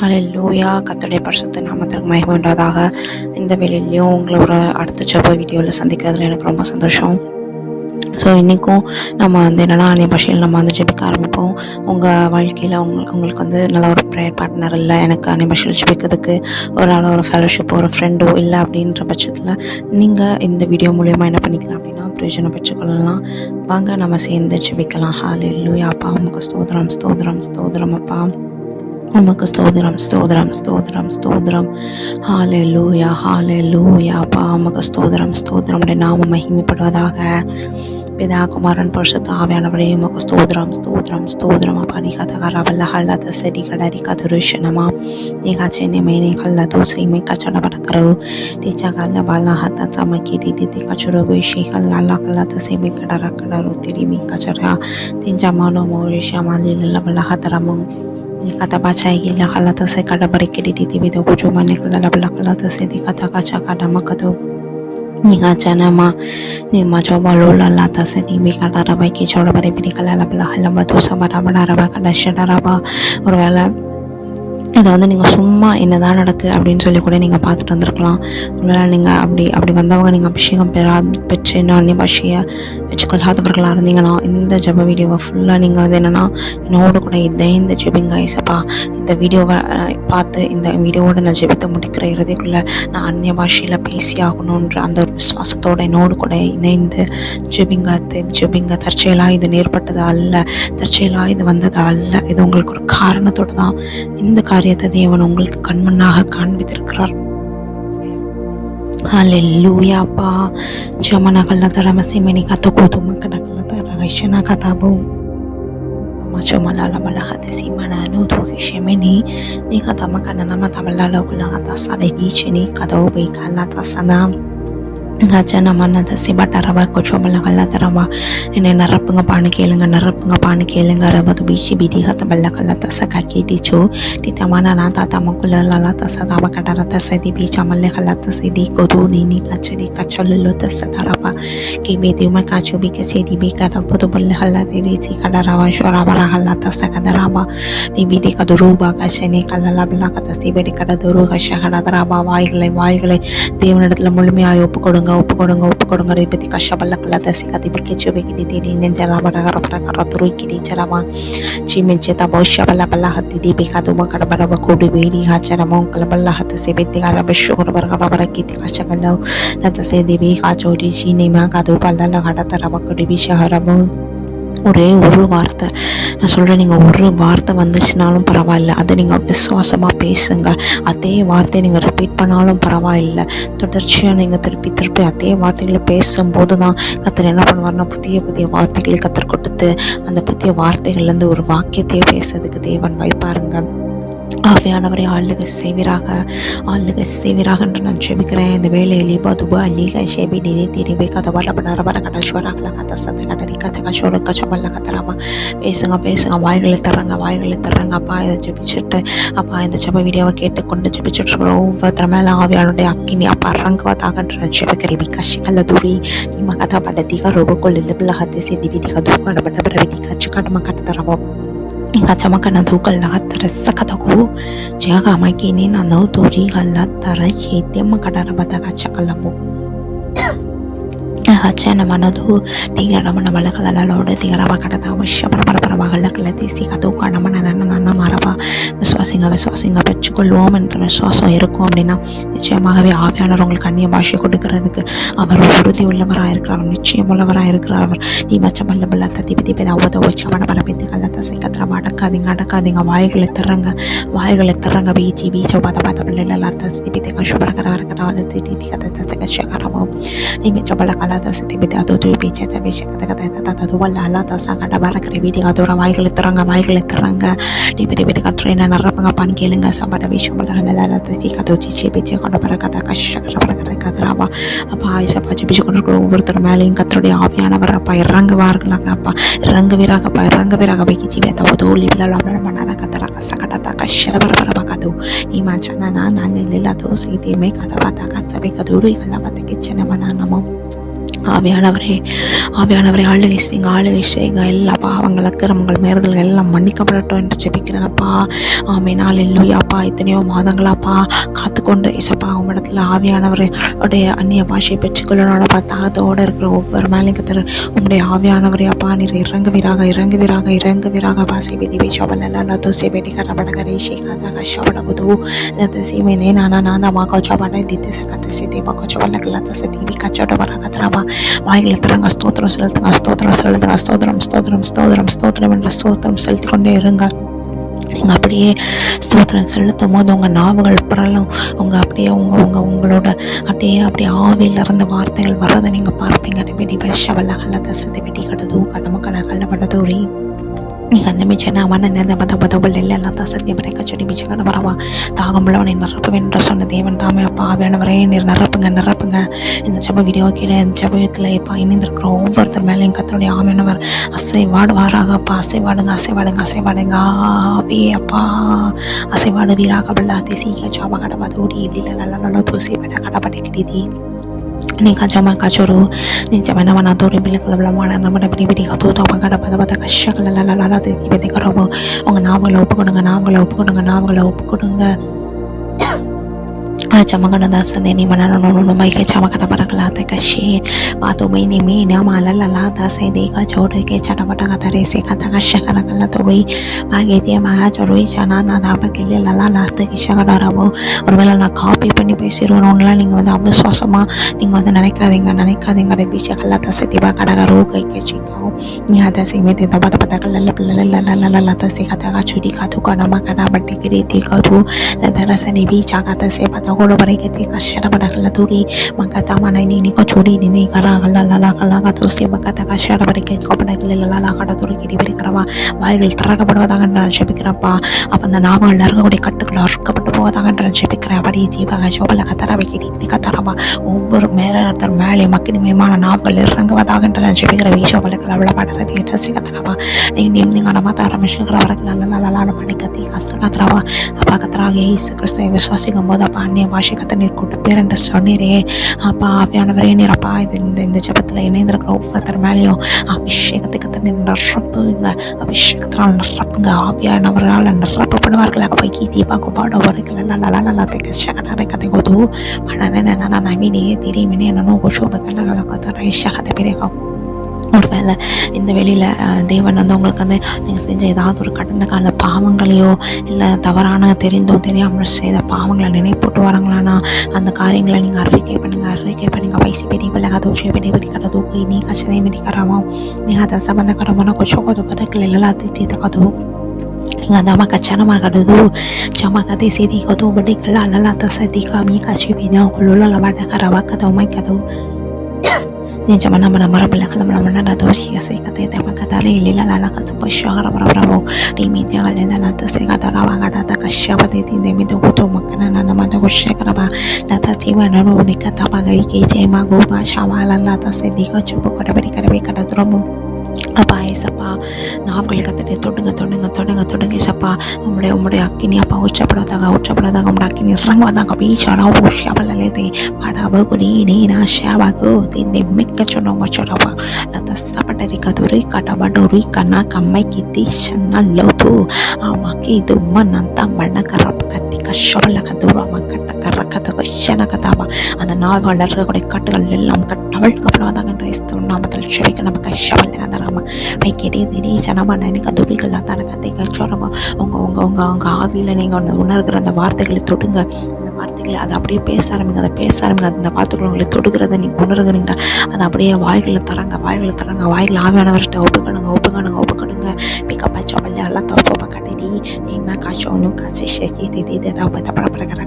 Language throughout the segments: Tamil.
ஹல்லேலூயா! கர்த்தருடைய பரிசுத்த நாமத்திற்கு மகிமை உண்டாவதாக. இந்த வேளையிலயும் உங்களோட அடுத்த ஜெப வீடியோவில் சந்திக்கிறதுல எனக்கு ரொம்ப சந்தோஷம். ஸோ இன்றைக்கும் நம்ம என்னென்னா அந்நிய பாஷையில் நம்ம ஜெபிக்க ஆரம்பிப்போம். உங்கள் வாழ்க்கையில் உங்களுக்கு நல்ல ஒரு ப்ரேயர் பார்ட்னர் இல்லை, எனக்கு அந்நிய பாஷையில் ஜெபிக்கிறதுக்கு ஒரு நல்ல ஒரு ஃபெலோஷிப்போ ஒரு ஃப்ரெண்டோ இல்லை அப்படின்ற பட்சத்தில் நீங்கள் இந்த வீடியோ மூலயமா என்ன பண்ணிக்கலாம் அப்படின்னா பிரயோஜனம் பெற்றுக்கொள்ளலாம். வாங்க நம்ம சேர்ந்து ஜெபிக்கலாம். ஹல்லேலூயா! அப்பா உமக்கு ஸ்தோத்திரம், ஸ்தோத்திரம், ஸ்தோத்திரம். அப்பா உமக்கு ஸ்தோத்திரம், ஸ்தோத்திரம், ஸ்தோத்திரம், ஸ்தோத்திரம். ஹல்லேலூயா, ஹல்லேலூயா. அப்பா உமக்கு ஸ்தோத்திரம், ஸ்தோத்திரம். உடைய நாமம் மகிமைப்படுவதாக. பிதா குமாரன் பரிசுத்த ஆவியானவரே உமக்கு ஸ்தோத்திரம், ஸ்தோத்திரம், ஸ்தோத்திரம். அப்பா அதிகாரவல்ல ஹல்லத செடி கடரி கதுருஷனமா நிகாச்சே மேனே ஹல்லதோ சீமை கச்சட படக்கரவு டீச்சா கல்ல பாலா ஹத்த சமக்கி டிதி கச்சுரு விஷி ஹல்லா ஹல்லத சீமை கடர கடரு திரிமி கச்சரா திஞ்சமானோ மோரிஷா மாலில பல ஹதரமோ kata baca gila kala ta sai kada bari kedi di video ko cuma ne kala bala kala ta sai di kata kaca kada makado ni kaca nama ni ma coba lola la ta sai di mi kada rabai ki coba bari beri kala bala hala batu sabara bada raba kada shada raba ஒருவேளை இதை நீங்கள் சும்மா என்னதான் நடக்கு அப்படின்னு சொல்லி கூட நீங்கள் பார்த்துட்டு வந்திருக்கலாம். ஒருவேளை நீங்கள் அப்படி வந்தவங்க நீங்கள் அபிஷேகம் பெற்று இன்னும் அந்நிய பாஷையை வச்சுக்கொள்ளாதவர்களாக இருந்தீங்கன்னா இந்த ஜெப வீடியோவை ஃபுல்லாக நீங்கள் என்னென்னா என்னோட கூட இந்த ஜெபிங்க ஐசப்பா. இந்த வீடியோவை பார்த்து இந்த வீடியோவோட நான் ஜெபித்து முடிக்கிற இறுதிக்குள்ளே நான் அந்நிய பாஷையில் பேசி ஆகணுன்ற அந்த ஒரு விசுவாசத்தோடு என்னோடு கூட இணைந்து ஜெபிங்க. தற்செயலாக இது நேர்பட்டதா அல்ல, தற்செயலாக இது வந்ததா அல்ல, இது உங்களுக்கு ஒரு காரணத்தோடு தான் இந்த காரியத்தை தேவன் உங்களுக்கு கண்மண்ணாக காண்பித்திருக்கிறார். ஹல்லேலூயா. அப்பா ஜமன கல்லதர மசிமணி கத்தகோது மக்கடக்கல்லதர வைஷனா கதாபோ மச்சமலால பலஹத சிமனா நூது விஷமனி நீ கதமக்கன நம தமலால குலகத சடகி செனி கதோ பை கல்லத சதாம் Gajana mana tasi bata raba kocoba lakala taraba ene narapanga paani kelenga raba tu bichi bidi hata balakala tasa kaki dicho titamana na tata makula lala tasa taba kadara tasa di bicha malle kala tasa di kodu nini kachuri kachollo tasa taraba ki bedi ma kachu bi kase di bi kata potu balle kala di si kadara wa shora bara kala tasa kadaraba di bidi kaduruba kashene kala labla kata si bedi kaduru kasha kadaraba வாய்களை தேவனிடத்தில் முழுமையாக ஒப்புக்கொடுங்க அதை பற்றி கஷ்டப்படல கலத்தை சிக்காதி பிடிக்கச்சு வைக்கிடி தேடி நெஞ்சராபடகரபடகர துருக்கிடி சரமா சிமெஞ்சேதா பௌஷ்யபல்ல பல்லஹத்தி தீபிகாதுமா கடபரப கூடி வேடி ஹாச்சரமோ கலபல்லஹத்து செபெத்திகார பஷுகரபரகரபரக்கிதி கஷகல்லவ் நத்தசே தேவி காச்சோடி சீனிமா கது பல்லல கடத்தரப குடிபி ஷஹரமோ. ஒரே ஒரு வார்த்தை நான் சொல்கிறேன், நீங்கள் ஒரு வார்த்தை வந்துச்சுனாலும் பரவாயில்ல, அதை நீங்கள் விசுவாசமாக பேசுங்க. அதே வார்த்தையை நீங்கள் ரிப்பீட் பண்ணாலும் பரவாயில்லை, தொடர்ச்சியாக நீங்கள் திருப்பி அதே வார்த்தைகளை பேசும்போது தான் கர்த்தர் என்ன பண்ணுவார்னா புதிய வார்த்தைகளை கர்த்தர் கொடுத்து அந்த புதிய வார்த்தைகள்லேருந்து ஒரு வாக்கியத்தையே பேசுறதுக்கு தேவன் வைப்பாருங்க. ஆவியானவரை ஆளுகை செய்வீராக என்று நான் ஜெபிக்கிறேன். இந்த வேலையில் துபா லீகா ஷேபி நிதி திரிபி கதை வரபட கடஷோராகல கதை சத்தை கடறி கதை கஷோர கச்சமல்ல கத்தராமா பேசுங்க வாய்களை தர்றாங்க. அப்பா இதை ஜெபிச்சுட்டு அப்பா இந்த ஜெப வீடியோவை கேட்டுக்கொண்டு ஜெபிச்சுட்டு இருக்கிற ஒவ்வொருத்தர மேலே ஆவியானுடைய அக்கினி அப்பா அரங்குவதாக நான் ஜெபிக்கிறேன். கஷிக்கல்ல துரி நிம்ம கதை படத்திக ரொபக்கொள் இல்லை ஹத்தி சேதி விதிக தூக்கட பட பிரவிதி கச்சு கடம கட்டத்தரவோ Kacama kana tukal lahat terasa kataku jaga makini nano turi galat tara hiti makadara bata kaca kalamu Hacana mana tu tiga nama balakala lode tiga raba kata tahu siapa para balakala tisi katu kana mana nana maraba விசுவாசிங்க பெற்றுக்கொள்வோம் என்ற விசுவாசம் இருக்கும் அப்படின்னா நிச்சயமாகவே ஆவியானவர் உங்களுக்கு அந்நிய பாஷை கொடுக்கறதுக்கு அவர் உறுதி உள்ளவராக இருக்கிறார், நிச்சயம் உள்ளவராக இருக்கிறார். அவர் நீ மச்ச பல்ல பல்ல தத்தி பத்தி அவத வச்சு அவனை பரப்பித்து கல்லத்தை சைக்கத்திரமா அடக்காதீங்க. வாய்களை தர்றாங்க பீச்சோ பத பிள்ளைல திப்பித்தி கஷ்டப்படக்கிற வரக்கதை திட்டி கதை கஷ்டகரமோ நீ மிச்ச பல்ல கலாத திப்பித்தி அதோ பீச்சை கதை வல்ல தசா கட வரக்கிற வீதி அதோட வாய்களை தர்றாங்க நீ பெரிய கட்டுரை நரப்பங்க பான் கேளுங்க சம்பட விஷயம் கதோச்சி பேச்சு கொண்ட பிற கதை கஷ்டப்படுறா அப்பா ஆயிசப்பா ஜெபிச்சு கொண்டு ஒவ்வொருத்தர் மேலேயும் கத்தருடைய ஆவியானவர் அப்பா இறங்குவார்களாங்க. அப்பா இறங்குவீராக பைக்கி ஜீவியத்தை ஒதோலி மன்னார கத்தரா கசகடத்தா கஷ்டபரபரபா கதோ நீ மாச்சானா நான் இல்லதோ செய்தியுமே கடவாத்தா கத்தவை கதூரு கல்லவத்துக்கு சின்னமனா நமோ ஆவியானவரே, ஆவியானவரே ஆளுகை செய்யுங்க, ஆளுகை செய்யுங்க. எல்லா பாவங்கள், அக்கிரமங்கள், மீறுதல்கள் எல்லாம் மன்னிக்கப்படட்டும் என்று ஜெபிக்கிறேனப்பா. ஆமென். அல்லேலூயாப்பா. எத்தனையோ மாதங்களாப்பா காத்துக்கொண்டு இசப்பா உம்மிடத்துல ஆவியானவரே உடைய அந்நிய பாஷையை பெற்றுக்கொள்ளணும்ப்பா. தாகத்தோடு இருக்கிற ஒவ்வொரு மேலையும் கத்தர் உம்முடைய ஆவியானவரே அப்பா நீர் இறங்குவீராக, இறங்குவீராக, இறங்குவீராக. பாசி விதி விஷபலலா தோசை வெடிகர வடகரை ஷேகாதாக ஷபடபுது சீமைனே நானா நானா மாக்கோச்சபட தித்திச கத்தசி தீபா கோச்சபலகலா தச தீபி கச்சோட வரகத்ரபா. வாய்கள் திறங்க, ஸ்தோத்திரம் செலுத்துங்க, ஸ்தோத்திரம் செலுத்துங்க, ஸ்தோத்திரம் ஸ்தோத்திரம் ஸ்தோத்திரம் ஸ்தோத்திரம் என்ற ஸ்தோத்திரம் செலுத்தி கொண்டே இருங்க. நீங்கள் அப்படியே ஸ்தோத்திரம் செலுத்தும் போது உங்கள் நாவுகள் பிறலும் அப்படியே உங்களோட அப்படியே ஆவியில் இருந்து வார்த்தைகள் வர்றதை நீங்கள் பார்ப்பீங்க. வெடி வருஷவல்ல கல்லத்தை சதி வெடி கடது கடமக்கடை கல்லப்படதோரி நீங்கள் அந்த மிச்சம் மன நேர்ந்த பதபதபல் எல்லாம் சத்தியம் வரைக்க சொல்லி மிச்சம் வரவா தாகமுள்ளவனை நிரப்புவேன் என்று சொன்ன தேவன் தாமே அப்பா ஆவியானவரே நீர் நிரப்புங்க. இந்த ஜப வீடியோ கீழே இந்த ஜபத்தில் இப்போ இணைந்திருக்கிற ஒவ்வொருத்தர் மேலேயும் கத்தருடைய ஆவியானவர் அசைவாடுவாராக அப்பா. அசைவாடுங்க ஆவியே அப்பா. அசைவாடு வீராக வெள்ளாத்தி சீக்க ஜாப கடபாதோடி இதில் தூசி பட கடபடிக்கிடி ni kacama kacoro ni jamana mana tori bilik labla mana namada bidi katu to magada pada kasyak la tiba karobo onga naavagala uppukudunga Chamagana dasa deni manano no maike chamagana barakalata kashi pato meni me nama la dasa deka chode ke chatabata katare se kata kashakana kala tori mageti maga choroi chana na dapa kille la te kishagada rabo ஒருவேளை நான் காப்பி பண்ணி பேசிடுவேன் நீங்கள் வந்து அவிசுவாசமாக நீங்கள் வந்து நினைக்காதீங்க பிஷகல்லா தசதிபா கடகரோ கை கச்சிக்காவும் நீங்கள் அதை செய்வேன் தபாத பதக்கல்ல பிள்ளை தசை கதகா சுடி கது கடமா கடா பட்டி கிரீத்தி கது தரசனி பீச்சா கத சே பத கோட பரைக்கத்தி கஷட படகல்ல தூரி மகதா மனை நீ கொச்சுடி நீ கரா கது சே மகத கஷட பரைக்க கொபடகல்ல லலா கட தூரி கிடி பிரிக்கிறவா வாய்கள் திறக்கப்படுவதாக நான் ஜெபிக்கிறப்பா. அப்போ அந்த நாவல் இருக்கக்கூடிய கட்டுக்கள் அறுக்கப்பட்டு போவதாக நான் ஜெபிக்கிறேன். அவரே ஜீவக சோபல கத்தரவை கிடி கத்தரவா ஒவ்வொரு மேலத்தர் மேலே மக்களிமயமான நாவல் இறங்குவதாக நான் ஜெபிக்கிறேன். வீசோபலங்கள் அவ்வளோ படரதி ரசி கத்தரவா நீங்கள் நம்ம ஆரம்பிச்சுக்கிறவர்கள் படிக்கத்தி கச கத்தரவா அப்பா கத்தராக இயேசு கிறிஸ்துவை விசுவாசிக்கும் போது அப்பா அந்நிய பாஷை கத்த நீர் கூட்டு பேர் என்று சொன்னீரே அப்பா. ஆவியானவரே நீர் அப்பா இந்த ஜபத்தில் இணைந்திருக்கிற ஒவ்வொருத்தர் மேலேயும் அபிஷேகத்தை கத்த நீர் நிரப்புங்க, அபிஷேகத்தினால் நிரப்புங்க. ஆவியானவரால் நிரப்பப்படுவார்கள். அப்பா தீபா குபாட வருகள் நல்லா கதை கதை போது படனே மீனே திரிமினே என்னோ கோஷோபக்கல்ல கதை கதை பிறகும் ஒருவேளை இந்த வெளியில் தேவன் வந்து உங்களுக்கு வந்து நீங்கள் செஞ்ச ஏதாவது ஒரு கடந்த கால பாவங்களையோ இல்லை தவறான தெரிந்தோ தெரியாமல் செய்த பாவங்களை நினைப்போட்டு வராங்களான்னா அந்த காரியங்களை நீங்கள் அறிக்கை பண்ணுங்க. வயசு பெரிய விலகாத விஷயம் பெரிய கடது நீ கச்சனை மிடிக்கிறோம் நீங்கள் அதை சம்பந்தக்கரமான கொஞ்சம் பதக்கல் எல்லாம் திட்டி கதவு நீங்கள் அந்த அம்மா கச்சனமாக கடுது ஜமகதை செய்தி கதவு பட்டிகள் அல்லா சதி காமி கச்சி பின்னா குள்ள வடகரவா கதவு கதவு ni jamana mana marabla kala mana na doshi ase kate ta makadale lila la katu pashara bravo ni mi jagale la ta se kata rawa gada ta kashaba de tin de mi to goto makana na ma to shekara ba la ta ti ma no ni kata ba gai ke je ma go ba shamala la ta se di ka chubo kada bari kada be kada dromo அப்பா ஏசப்பா நாவல் கத்தனை தொடுங்க ஏசப்பா உம்முடைய அக்கினி அப்பா உச்சப்படாதாக உம்முடைய அக்கினி இறங்குவதாக பீச்சாரா ஊஷாவலே படாபகுடி நீனா ஷாபாகு திந்தி மிக்க சொன்னோம் வச்சோடப்பா லத்த சபடரி கதுரி கடபடோரி கண்ணா கம்மை கித்தி சன்னல்லோது ஆமாக்கி இது உம்மா நந்தா மண்ண கரப்பு கத்தி கஷோல கதூரா மக்கட்ட கர கத கஷன கதாவா அந்த நாவல் இருக்கக்கூடிய கட்டுகள் எல்லாம் கட்டவழ்க்கப்படுவதாக நாமத்தில் செவிக்க நம்ம கஷவல் கதராமா பைக்கெடி திடீ சனமா நினைக்க துரிகள் தான கத்தை கச்சோரமா உங்க ஆவியில் நீங்கள் அந்த உணர்கிற அந்த வார்த்தைகளை தொடுங்க. அந்த வார்த்தைகளை அதை அப்படியே பேச ஆரம்பிங்க அந்த வார்த்தைகளை உங்களை தொடுகிறத நீங்கள் உணர்கிறீங்க. அதை அப்படியே வாய்களை தராங்க வாய்களை ஆவியானவர்கிட்ட ஒப்புக்கணுங்க பிக்கப் ஆச்சோ பல்ல எல்லாம் தப்போப்பா கட்டி நீமா காசோனும் காசை ஷேக்கி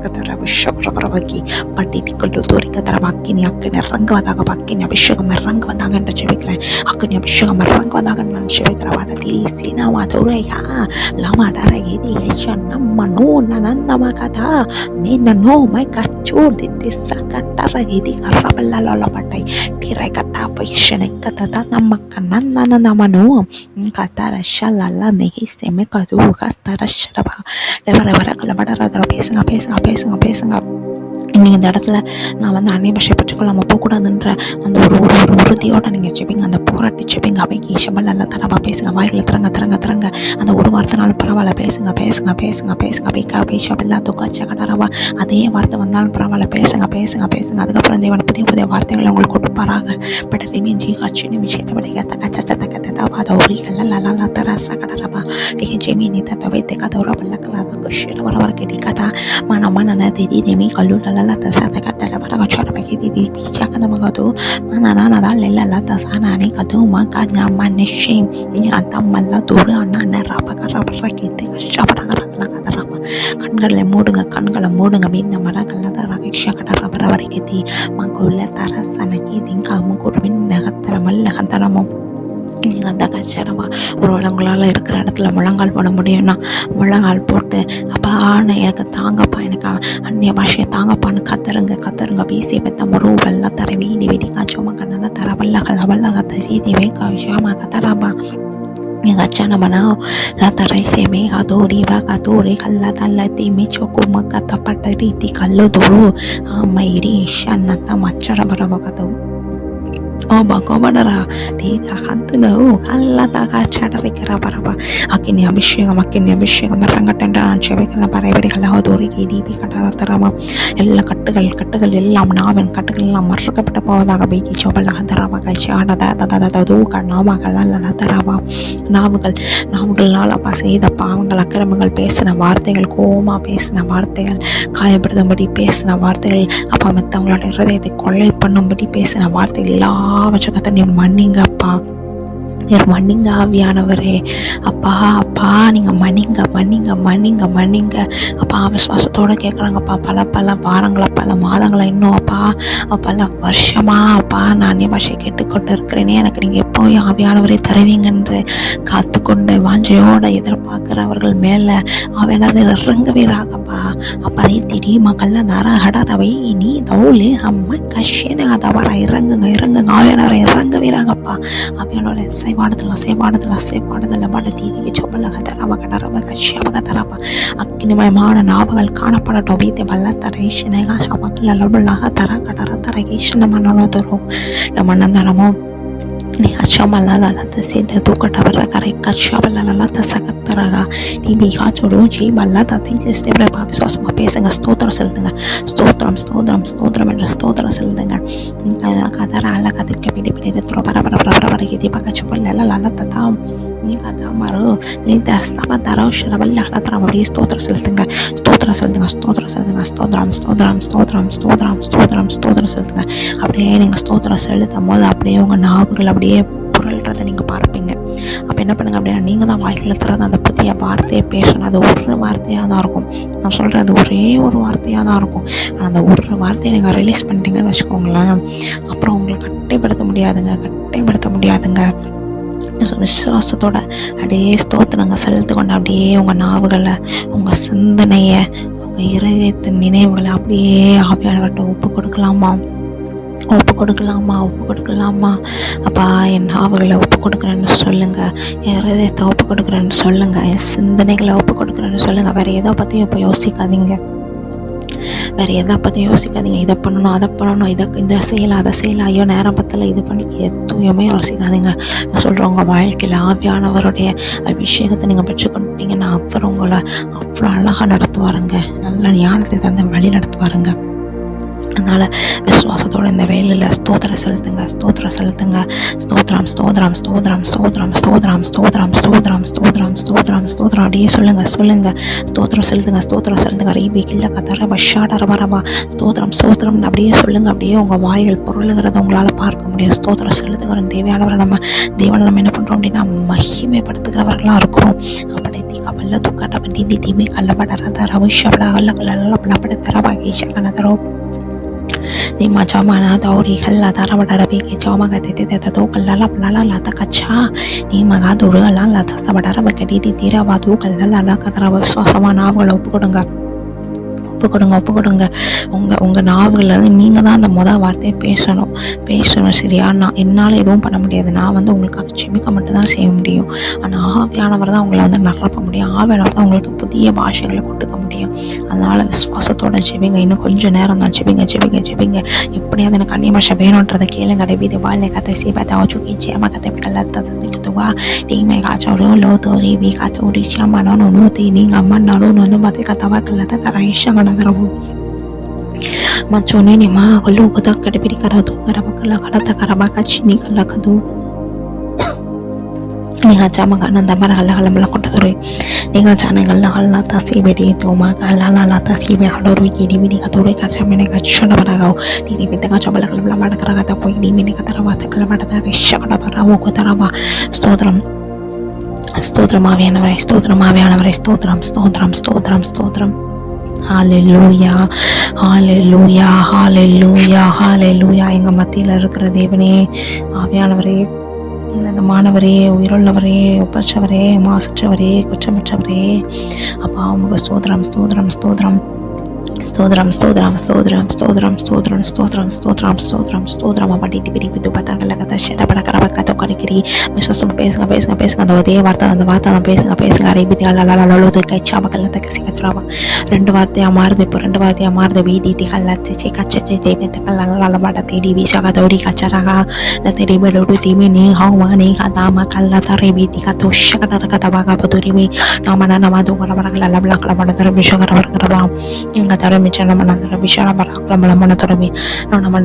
தர விஷயக்கி பட்டிட்டிக்கல்லு தோறிக்க தர வாக்கினி அக்கினி இறங்குவதாக வாக்கினி அபிஷேகம் இறங்குவதாக என்று ஜெபிக்கிறேன். அக்கினி அபிஷேகம் இறங்குவதாக நான் ஜெபிக்கிறேன். வானதி சீனாவா துரைகா லமா டரகிதி நம்ம நோ நந்தமா கதா மீன நோ மை கச்சூர் தித்தி சகட்டரகிதி கரபல்ல பட்டை டிரை கதா பைஷனை கதா நமக்கு நந்தன நமனோ கதா ரஷலல்ல நெகி செமே கது கதா ரஷரபா வர பேசுங்க நீங்கள் இந்த இடத்துல நான் வந்து அன்னை பாஷையை பெற்றுக்கொள்ளாமல் போகக்கூடாதுன்ற அந்த ஒரு ஒரு ஒரு உறுதியோடு நீங்கள் செபிங்க. அந்த போராட்டி செபிங்க. அவைக்கு ஈஷபல் அல்ல தரவா பேசுங்க. வாய்களை திறங்க திறங்க திறங்க. அந்த ஒரு வார்த்தைனாலும் பரவாயில்ல, பேசுங்க பேசுங்க பேசுங்க பேசுங்க. வைக்கா பேஷபல்லா துக்காச்சா கடரவா. அதே வார்த்தை வந்தாலும் பரவாயில்ல, பேசுங்க பேசுங்க பேசுங்க. அதுக்கப்புறம் தேவன் புதிய புதிய வார்த்தைகளை உங்களுக்கு கொடுப்பாராக. பட் அதேமே ஜீகாட்சின்னு விஷயத்தை படிக்க தக்கச்சா தக்கத்தவா தௌரிகள் லலா தரசா கடரவா டிகே ஜெமீனி தத்தவைத்து கதவுரா பல்லக்கலா குஷில வரவர கெடிக்கட்டா mana mana na didi demi kalu lala ta sa ta kata la bara chora ba ki didi picha kana ma gadu mana na na la la ta sa na ni kadu ma ka nya ma ne shame ni ata malla dura na na ra ba ka ra ba ki te ka sha ba ra la ka ra ba கண்களை மூடுங்க மீந்த மரங்கள்ல தான் ரகிஷா கடற வர வரைக்கத்தி மங்குள்ள தரசனக்கி திங்காம குருவின் நகத்தரமல் நகத்தரமும் நீங்கள் அந்த கஷ்டமா ஒரு உங்களால் இருக்கிற இடத்துல முழங்கால் போட முடியும்னா முழங்கால் போட்டு அப்பா எனக்கு தாங்கப்பா, எனக்கு அந்நிய பாஷையை தாங்கப்பான்னு கத்துருங்க. வீசி பெத்த முரு வெள்ள தர வீதி வீதி காய்ச்சோமா கண்ணன தர வல்ல கத்த சீதி வேகா விஷயமா கத்தராபா எங்கள் அச்சான மனோ ரத்தரை சேமே கதோரி கதோரி கல்ல தல்ல தீமி சோக்குமா கத்தப்பட்ட ரீதி கல்லு துரு ஆமைரி ஷன்னத்த மச்சர பரவ கதவு கோபடரா டீரா ஹந்துனு கல்லதா காச்சடரிக்கரா பரவா அக்கினி அபிஷேகம் ರಂಗಟಂಡ செவைக்கன பரைவடிகள் ஹதோரி தீபி கடரதரமா எல்லா கட்டுகள் எல்லாம் நாவின் கட்டுகள் எல்லாம் மறக்கப்பட்ட போவதாக பைக்கி சோபல ஹதரமா கைச்சாடதா ததததோ கண்ணாமகள் அல்ல தரவா நாவுகள்னால அப்பா செய்த பாவங்கள் அக்கிரமங்கள் பேசின வார்த்தைகள் கோமா பேசின வார்த்தைகள் காயப்படுத்தும்படி பேசின வார்த்தைகள் அப்பா மற்றவங்களோட இருதயத்தை கொள்ளை பண்ணும்படி பேசின வார்த்தைகள் எல்லாவற்றுக்கத்தை நீ மன்னிங்கப்பா. நீர் மன்னிங்க ஆவியானவரே. அப்பா நீங்கள் மன்னிங்க அப்பா. விசுவாசத்தோடு கேட்குறாங்கப்பா. பல வாரங்களை பல மாதங்களை இன்னும் அப்பா பல வருஷமா அப்பா நான் அந்நிய பாஷையை கேட்டுக்கொண்டு இருக்கிறேனே, எனக்கு நீங்கள் எப்போ ஆவியானவரே தருவீங்கன்று காத்துக்கொண்டு வாஞ்சையோடு எதிர்பார்க்குறவர்கள் மேலே ஆவியானவர் இறங்குவீராகப்பா. அப்பா நீ தெரியுமா கல்ல தாராகடவை நீ தௌலு அம்மா கஷேன தவற இறங்குங்க ஆவியானவரை இறங்குவீராகப்பா. ஆவியானவரை சேவாடுதல பட தீதி சொபலக தரவ கடரவ கஷ்யவக தரவ அக்னிமயமான நாவங்கள் காணப்படட்டும். வீட்டை வல்ல தரேஷனக சமக்கல லபலக தர கடர தரகேஷன மனோதரோ மனந்தரமோ நீ அச்சமல்ல சேத தூக்கட்டவர கரை கஷ்யவல்ல சகத்தரகா நீ மிகாச்சோடு ஜீ மல்ல தீஜஸ்தே விசுவாசமாக பேசுங்க. ஸ்தோத்திரம் செலுத்துங்க. ஸ்தோத்திரம் என்ற ஸ்தோத்திரம் செலுத்துங்க. கதர அல்ல கதிர்க்க பிடி பரபர வரைக்கும் பக்கச்சொல்ல ததாம் நீ கதா மறு நீ தஸ்தவ தரோஷரவல்ல தரம் அப்படியே ஸ்தோத்திரம் செலுத்துங்க. ஸ்தோத்திரம் செலுத்துங்க. அப்படியே நீங்கள் ஸ்தோத்திரம் செலுத்தும் போது அப்படியே உங்கள் நாவுகள் அப்படியே புரள்றதை நீங்கள் பார்ப்பீங்க. அப்போ என்ன பண்ணுங்க அப்படின்னா நீங்கள் தான் வாய்களை திறந்து அந்த புதிய வார்த்தையை பேசணும். அது ஒரு வார்த்தையாக தான் இருக்கும். நான் சொல்கிறேன், அது ஒரே ஒரு வார்த்தையாக தான் இருக்கும். ஆனால் அந்த ஒரு வார்த்தையை நீங்கள் ரிலீஸ் பண்ணிட்டீங்கன்னு வச்சுக்கோங்களேன், அப்புறம் உங்களை கட்டைப்படுத்த முடியாதுங்க. விசுவாசத்தோட அப்படியே ஸ்தோத்திரங்க செலுத்து கொண்டு அப்படியே உங்கள் நாவுகளை, உங்கள் சிந்தனையை, உங்கள் இருதயத்தின் நினைவுகளை அப்படியே ஆவியானவர்கிட்ட ஒப்பு கொடுக்கலாமா. அப்பா என் நாவுகளை ஒப்பு கொடுக்குறேன்னு சொல்லுங்கள், என் இருதயத்தை ஒப்பு கொடுக்குறேன்னு சொல்லுங்கள், என் சிந்தனைகளை ஒப்பு கொடுக்குறேன்னு சொல்லுங்கள். வேறு எதை பற்றியும் இப்போ யோசிக்காதீங்க. இதை பண்ணணும் அதை பண்ணணும், இந்த செய்யலாம் அதை செய்யலாம், ஐயோ நேரம் பத்தல இது பண்ணி எதுவுமே யோசிக்காதீங்க. நான் சொல்கிறேன், உங்கள் வாழ்க்கையில் ஆவியானவருடைய அபிஷேகத்தை நீங்கள் பெற்றுக்கொண்டீங்கன்னா அவர் உங்களை அவ்வளோ அழகாக நடத்துவாருங்க. நல்ல ஞானத்தை தந்து வழி நடத்துவாருங்க. அதனால் விசுவாசத்தோடு இந்த வேலையில் ஸ்தோத்திரம் செலுத்துங்க. அப்படியே சொல்லுங்க. ஸ்தோத்திரம் செலுத்துங்க. ரீபி கில்ல கதர பஷாடர வரவா ஸ்தோத்திரம் அப்படியே சொல்லுங்க. அப்படியே உங்கள் வாய்கள் பொருளுங்கிறத உங்களால் பார்க்க முடியும். ஸ்தோத்திரம் செலுத்துகிற தேவையானவரை தேவனை நம்ம என்ன பண்ணுறோம் அப்படின்னா மகிமைப்படுத்துகிறவர்களாக இருக்கிறோம். அப்படி தீக்கா தூக்காட்ட பண்ணி தீமை கல்லப்படறத ரவிஷப்பட கல்லப்பட தரவாகீஷகனதரோ di macamana tauri khalla tarabada rabi ke choma ga tete tete to kallala plala lata kacha ni maga duru la lata sabada raba kadi di tira wadu kallala la kadara விசுவாசமா நாவல ஒப்பு கொடுங்க. உங்கள் நாவுகளில் நீங்கள் தான் அந்த வார்த்தையை பேசணும். சரியா? என்னால் எதுவும் பண்ண முடியாது. நான் உங்களுக்காக செமிக்க மட்டும்தான் செய்ய முடியும். ஆனால் ஆவியானவர் தான் உங்களை நிரப்ப முடியும். ஆவியானவர் தான் உங்களுக்கு புதிய பாஷைகளை கொடுக்க முடியும். அதனால் விசுவாசத்தோட ஜெபிங்க. இன்னும் கொஞ்சம் நேரம் தான். ஜெபிங்க ஜெபிங்க ஜெபிங்க. எப்படியாவது எனக்கு அந்நிய பாஷை வேணுன்றதை கேளுங்க. ரபிதி வாழை கதை சீபத்தை சுக்கி சேம கதை கல்லத்துவா டீமை காச்சோரு லோதோரி வி காச்சோரி சியாமனோ நூத்தி நீங்க அம்மன்னாலும் வந்து மதி கதவா கல்லத்தை கரைஷங்கனதரவு macone ni ma gulu kota kadipiri kara tu kara bakala kara ta kara baka chini kala kadu ni ha chama kana ndamara kala kala mala kota dore ni ha chana kala kala ta si bedi to ma kala la ta si be kala ro ki di mini ka dore ka chama ne ka chona bara gao ni ni beta ka chama kala mala mada kara ta koi ni mini ka tara va ta kala mada ta visha kada bara wo ko tara va stotram ஸ்தோத்திரமாவியானவரே ஸ்தோத்திரமாவியானவரே ஸ்தோத்திரம் ஸ்தோத்திரம் ஸ்தோத்திரம் ஸ்தோத்திரம். ஹalleluya ஹalleluya ஹalleluya ஹalleluya. எங்க மத்தியில இருக்கிற தேவனே, ஆவியானவரே, மாணவரே, உயிருள்ளவரே, ஒப்பற்றவரே, மாசற்றவரே, குற்றமற்றவரே, அப்பா உங்க ஸ்தோத்திரம் ஸ்தோத்திரம் ஸ்தோத்திரம் ஸ்தோத்திரம் ஸ்தோத்திரம் ஸ்தோத்திரம் ஸ்தோத்திரம் ஸ்தோத்திரம் ஸ்தோத்திரம் ஸ்தோத்திரம் ஸ்தோத்திரம் ஸ்தோத்திரம். அப்படிட்டு பிரிப்பித்து பார்த்தாங்கல்ல கதை ஷெடப்படக்கிற பக்கத்தை கடிக்கிறி விசுவாசம் பேசுங்க பேசுங்க பேசுங்க. அந்த ஒரே வார்த்தை அந்த வார்த்தை தான் பேசுங்க பேசுங்க. அரைபித்தி அலலலலோ கைச்சா மக்கள் தக்க சிக்கத்துறாவா 2 வார்த்தையாக மாறுது. இப்போ 2 வார்த்தையாக மாறுது. வீடி கல்லாச்சு கச்சை தேவைத்தக்கல்ல தேடி வீசாக தோடி கச்சராக தேடி பெடோடு தீமே நீ ஹாமா நீ கதாமா கல்லா தரை வீட்டி கத்தோ ஷகடர கதவாக பதுரிமே நாம நம்ம தூங்கறவர்கள் அல்ல கலமட தர விஷகரவர்களவா எங்கள் தர மிச்சம் நம்ம நந்தர விஷால பராக்கிரம மன தொடர்பி நம்ம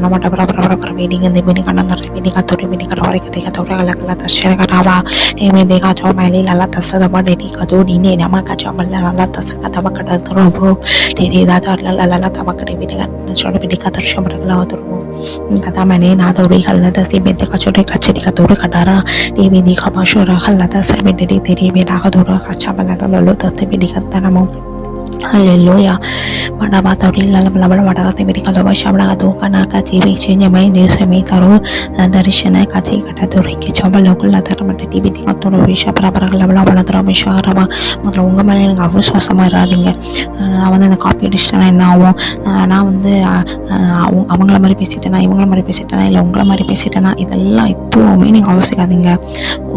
நம்மட்ட பரபரபர மீடிங் இந்த மீனிங் கண்ணந்தர மீனிங் கத்தோரி மீனிங் கரவரை கதை கத்தோரை கல்ல தஷர கராவா ஏமே தேகா சோ மேலி லல்லா தசத படடி கதோ நீனே நம்ம கச்சா மல்ல லல்லா தச கதவ கட தரபோ டேரி தாதா லல்லா தவ கட வீடிக சோட வீடி கதர்ஷ படகல தரபோ கதா மனே நாதோரி கல்ல தசி பெத்த கச்சோரை கச்சடி கத்தோரை கடரா தேவி தி கபாஷோர கல்ல தச பெடடி தெரி மேடா கதோர கச்சா மல்ல லல்லோ தத்த வீடி கத்தனமோ Haleluya. Pada bata uri lalam lamal pada rata beri kalau bahasa belaga tu kana kaci bicara mai Yesus mai taru dari sana kaci kata tu ringi coba lokal latar mata TV tengok tu bisa para lamal pada tu bisa raba mungkin unga mana yang aku suasa maradinga நான் வந்து அந்த காப்பி அடிச்சிட்டேன்னா என்ன ஆகும், நான் வந்து அவங்கள மாதிரி பேசிட்டேனா இவங்கள மாதிரி பேசிட்டேனா இல்லை உங்களை மாதிரி பேசிட்டேனா இதெல்லாம் எதுவுமே நீங்கள் யோசிக்காதீங்க.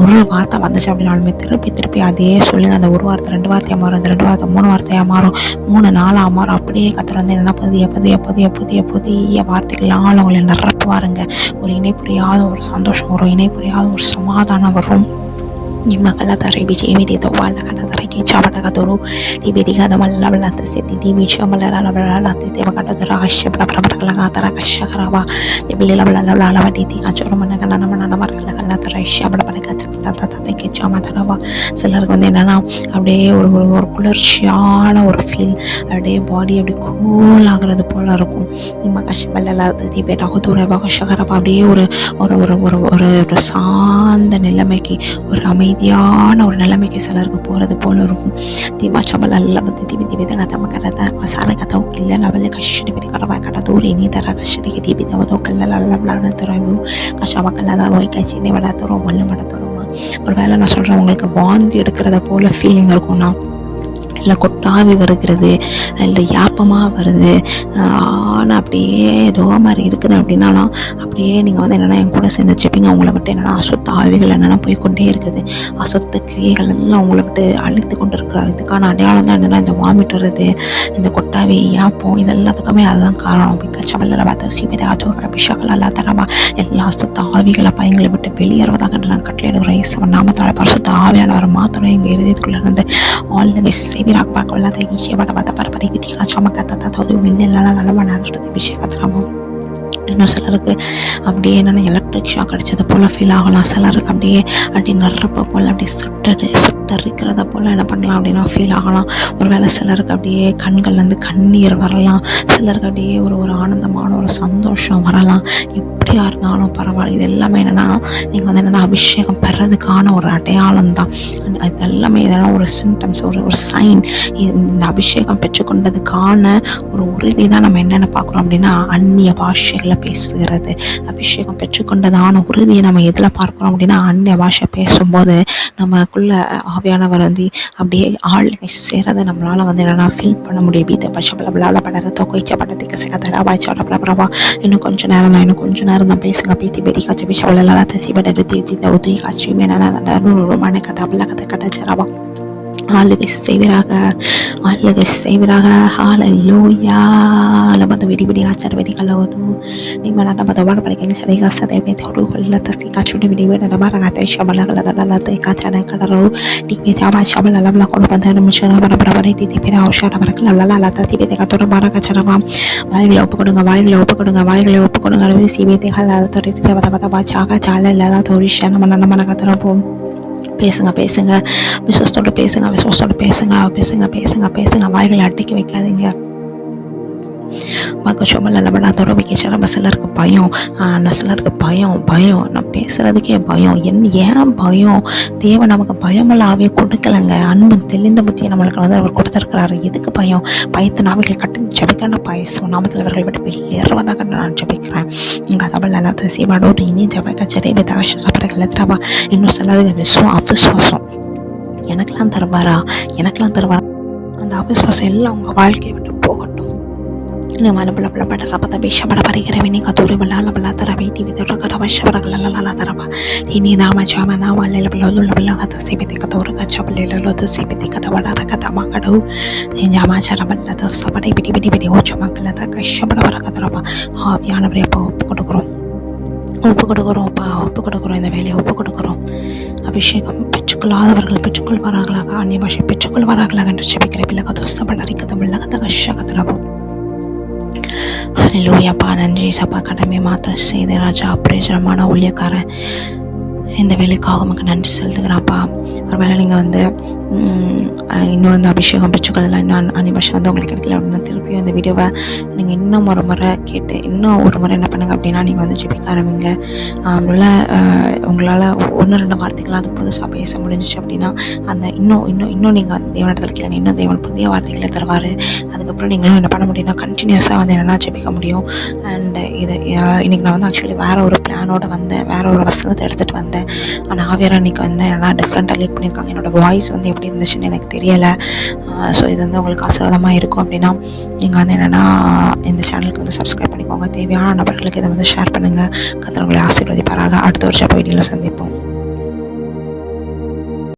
ஒரு வார்த்தை வந்துச்சு அப்படின்னாலுமே திருப்பி திருப்பி அதே சொல்லுங்க. அந்த ஒரு வார்த்தை 2 வார்த்தையாக மாறும், அந்த 2 வார்த்தை 3 வார்த்தையாக மாறும், 3 4ஆக மாறும். அப்படியே கத்தர் வந்து என்னென்னா புதிய புதிய புதிய புதிய புதிய வார்த்தைகளால் அவங்களை நிரப்புவாருங்க. ஒரு இணை புரியாத ஒரு சந்தோஷம் வரும், இணை புரியாத ஒரு சமாதானம் வரும். Nimakala tari biji emi di tawal kana tari ki chabata ka toru di bedi ka damal labla tse di bicha malala labla te te bakata tara kasha bra bra kala ka tara kasha karaba di beli labla labla labla di ti ka choro mana kana nama nama kala kala tara kasha bra bra ka chakla ta te ke chama tarava சிலருக்கு வந்து என்னன்னா அப்படியே ஒரு குளிர்ச்சியான ஒரு ஃபீல், அப்படியே பாடி அப்படியே கூல் ஆகுறது போல இருக்கும். நிம்ம கஷ்டப்படல தி பேட்டா தூரவா கஷ்டகரப்பா அப்படியே ஒரு ஒரு ஒரு ஒரு சாந்த நிலைமைக்கு ஒரு அமைதியான ஒரு நிலைமைக்கு சிலருக்கு போகிறது போல இருக்கும். தீமா சபல் அல்ல வந்து திபி திபி தகதம கரத மசால கதவு கில்ல லவல கஷ்டி பெரி கரவா கட தூரி நீ தர கஷ்டி கி திபி தவதோ கல்ல லல்லல தரவு கஷவ கல்லத வை கச்சினே வட தரோ மல்ல மட தரோ. ஒரு வேளை நான் சொல்கிறேன் உங்களுக்கு வாந்தி எடுக்கிறத போல் ஃபீலிங் இருக்கும்னா, இல்லை கொட்டாவி வருகிறது, இல்லை யாப்பமாக வருது, ஆனால் அப்படியே ஏதோ மாதிரி இருக்குது அப்படின்னாலும் அப்படியே நீங்கள் வந்து என்னென்னா என் கூட சேர்ந்து செப்பிங்க. அவங்கள விட்டு என்னென்னா அசுத்த ஆவிகள் என்னென்னா போய்கொண்டே இருக்குது, அசுத்த கிரியைகள் எல்லாம் அவங்கள விட்டு அழித்து கொண்டு இருக்கிறார். இதுக்கான அடையாளம் தான் என்னென்னா இந்த வாமிட் வருது, இந்த கொட்டாவி யாப்பம், இது எல்லாத்துக்குமே அதுதான் காரணம். கச்சவல்ல பார்த்த சிபிட அதோ அபிஷேகம் எல்லா தரமா எல்லா அசுத்த ஆவிகளை பையங்களை விட்டு வெளியேறுவதாக நான் கட்டளையிடுகிறேன். இயேசுவின் நாமத்தால் பரிசுத்த ஆவியானவரை மாத்திரம் எங்கள் இருதயத்துக்குள்ள இருந்து ஆல் தி சேவியர் பார்க்கல விஷயம் பார்த்த பரப்பரை விதி காட்சாம கத்த தோது மின்னலாம் நல்ல நடந்தது விஷயக்கத்துறாமோ. இன்னும் சிலருக்கு அப்படியே என்னென்னா எலக்ட்ரிக் ஷாக் அடித்தது போல் ஃபீல் ஆகலாம். சிலருக்கு அப்படியே நறுப்ப போல் அப்படியே சுட்டரிக்கிறத போல் என்ன பண்ணலாம் அப்படின்னா ஃபீல் ஆகலாம். ஒரு வேளை சிலருக்கு அப்படியே கண்கள்லேருந்து கண்ணீர் வரலாம், சிலருக்கு அப்படியே ஒரு ஆனந்தமான ஒரு சந்தோஷம் வரலாம். எப்படியா இருந்தாலும் பரவாயில்ல, இது எல்லாமே என்னென்னா நீங்கள் வந்து என்னென்னா அபிஷேகம் பெறதுக்கான ஒரு அடையாளம் தான். இது எல்லாமே இதெல்லாம் ஒரு சிம்டம்ஸ், ஒரு சைன். இந்த அபிஷேகம் பெற்றுக்கொண்டதுக்கான ஒரு உறுதி தான் நம்ம என்னென்ன பார்க்குறோம் அப்படின்னா அந்நிய பாஷைகளை பேசுகிறது. அபிஷேகம் பெற்றுக்கொண்டதான உறுதியை நம்ம எதில் பார்க்குறோம் அப்படின்னா அந்நிய பாஷை பேசும்போது நமக்குள்ள ஆவியானவர் வந்து அப்படியே ஆள் சேரதை நம்மளால் வந்து என்னென்னா ஃபீல் பண்ண முடியும். பீத்த பஷபலபலாவில் படத்தை கொய்ச்ச படத்துக்கு சகத்தரா வாய்ச்சோட பிரபரவா இன்னும் கொஞ்சம் நேரம் தான், இன்னும் கொஞ்சம் நேரம் தான் பேசுங்க. பீத்தி பெரி காய்ச்சி பிஷபலாம் தசி பட உதவி காட்சி மேலே மன கதை கதை கடைச்சரவா ஆளுகை செய்வீராக, ஆளுகை செய்வீராக. ஹalleluya. லபத விடி விடி ஆச்சார விடி கலவது நிமன லபத வட பரிகை சரிகா சதே பெதோரு ஹல்லத சிகா சுடி விடி விட லபர கதை ஷபல லலலலத காச்சன கடரோ டிபி தாமா ஷபல லபல கொடு பந்தன மிஷன பர பர பர டி டிபி ஆஷர பர லலலலத டிபி கதோர பர கச்சரமா வாய்களை ஒப்பு கொடுங்க, வாய்களை ஒப்பு கொடுங்க, வாய்களை ஒப்பு கொடுங்க. ரவி சிபி ஹல்ல தரி சேவத பத பாச்சாக சால லல தோரிஷன மன மன கதரபோ. பேசுங்க பேசுங்க, விசுவாசத்தோட பேசுங்க, விசுவாசத்தோட பேசுங்க, பேசுங்க பேசுங்க பேசுங்க. வாய்களை அடக்கி வைக்காதீங்க. சிலருக்கு பயம், சிலருக்கு பயம் நான் பேசுறதுக்கே பயம். ஏன் பயம்? தேவன் நமக்கு பயமுள்ள ஆவியை கொடுக்கலங்க, அன்பு தெளிந்த புத்தியை நம்மளுக்கு வந்து அவர் கொடுத்துருக்கிறாரு. எதுக்கு பயம்? பயத்து நாவிகள் கட்டி ஜபிக்கிறேன். பயசும் நாமத்தில் அவர்கள் விட்டு வெளியேறுவதாக நான் ஜபிக்கிறேன். கதவல் எல்லாத்த சீவாடோடு இனி ஜபக்க செறிவு தவறா. இன்னும் சிலருக்கு அவிசுவாசம் எனக்கெல்லாம் தருவாரா, எனக்கெல்லாம் தருவாரா? அந்த அவிசுவாசம் எல்லாம் உங்கள் வாழ்க்கையை விட்டு போகட்டும். ரபத விஷபட பரிகரவினி கதூரி பல்லால பல்லாத்தர வைத்தி விதர வஷபரகலலல தரப இனி நாம ஜாமனா வல்ல பல்லல கத சிபிதி கதூர கச்சபல்ல லொத சிபிதி கத வடர கத மகடு ஜாமா ஜரபல்ல சபடை பிடி பிடி பிடி ஓச்சமங்கல கஷபட வர கதரப ஆவியானவரே ஒப்பு கொடுக்குறோம், ஒப்பு கொடுக்குறோம். இந்த வேலையை ஒப்பு கொடுக்குறோம். அபிஷேகம் பெற்றுக்கொள்ளாதவர்கள் பெற்றுக்கொள்வார்களாக, அந்நிய பாஷை பெற்றுக்கொள்வார்களாக என்று ஜெபிக்கிற பிள்ளை கதோசபட அரிக்கத பிள்ளை கத கஷகதரபம். ஹல்லேலூயாப்பா, நன்றி சப்பா. கடமை மாத்திரம் செய்த ராஜா, பிரயோஜனமான ஊழியக்காரன், இந்த வேலைக்காக நமக்கு நன்றி செலுத்துகிறாப்பா. ஒருவேளை நீங்கள் வந்து இன்னும் வந்து அபிஷேகம் பெற்றுக்கொள்ளலாம், இன்னும் அனிபர்ஷம் வந்து உங்களுக்கு கிடைக்கல அப்படின்னா திருப்பியும் இந்த வீடியோவை நீங்கள் இன்னும் ஒரு முறை கேட்டு இன்னும் ஒரு முறை என்ன பண்ணுங்கள் அப்படின்னா நீங்கள் வந்து ஜெபிக்க ஆரம்பிங்க. உங்களால் 1-2 வார்த்தைகளாக அது புதுசாக பேச முடிஞ்சிச்சு அப்படின்னா அந்த இன்னும் நீங்கள் அந்த தேவனிடத்தில் கேளுங்க. இன்னும் தேவன் புதிய வார்த்தைகளை தருவார். அதுக்கப்புறம் நீங்களும் என்ன பண்ண முடியும்னா கண்டினியூஸாக வந்து என்னென்னா ஜெபிக்க முடியும். அண்ட் இன்றைக்கி நான் வந்து ஆக்சுவலி வேறு ஒரு பிளானோடு வந்தேன், வேறு ஒரு வசனத்தை எடுத்துகிட்டு வந்தேன். ஆனால் ஆவியார் அன்றைக்கி வந்து என்னென்னா டிஃப்ரெண்ட்டாக லீட் பண்ணியிருக்காங்க. என்னோடய வாய்ஸ் வந்து எப்படி இருந்துச்சுன்னு எனக்கு தெரியலை. ஸோ இது வந்து உங்களுக்கு ஆசீர்வாதமாக இருக்கும் அப்படின்னா நீங்கள் வந்து என்னென்னா இந்த சேனலுக்கு வந்து சப்ஸ்கிரைப் பண்ணிக்கோங்க. தேவையான நபர்களுக்கு இதை வந்து ஷேர் பண்ணுங்கள். கர்த்தர் உங்களை ஆசீர்வதிப்பாராக. அடுத்த ஒரு ஜெப வீடியோவில் சந்திப்போம்.